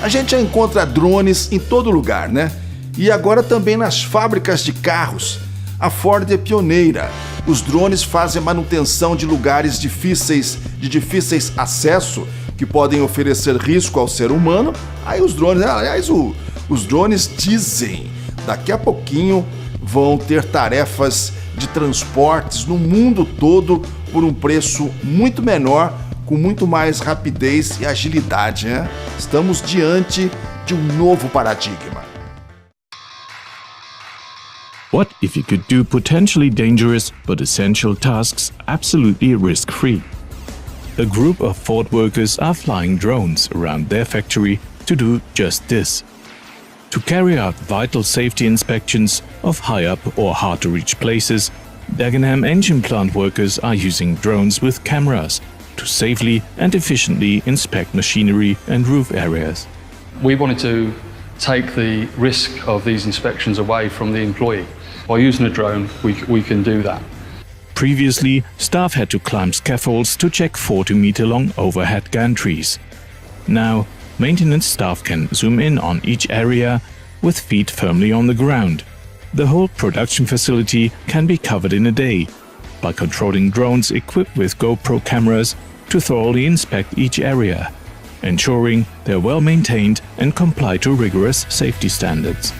A gente já encontra drones em todo lugar, né? E agora também nas fábricas de carros. A Ford é pioneira. Os drones fazem manutenção de lugares de difíceis acesso, que podem oferecer risco ao ser humano. Aí os drones, aliás, os drones dizem, daqui a pouquinho vão ter tarefas de transportes no mundo todo por um preço muito menor, com muito mais rapidez e agilidade, né? Estamos diante de um novo paradigma. What if you could do potentially dangerous but essential tasks absolutely risk-free? A group of Ford workers are flying drones around their factory to do just this. To carry out vital safety inspections of high-up or hard-to-reach places, Dagenham engine plant workers are using drones with cameras to safely and efficiently inspect machinery and roof areas. We wanted to take the risk of these inspections away from the employee. By using a drone, we can do that. Previously, staff had to climb scaffolds to check 40-meter-long overhead gantries. Now, maintenance staff can zoom in on each area with feet firmly on the ground. The whole production facility can be covered in a day by controlling drones equipped with GoPro cameras to thoroughly inspect each area, ensuring they're well maintained and comply to rigorous safety standards.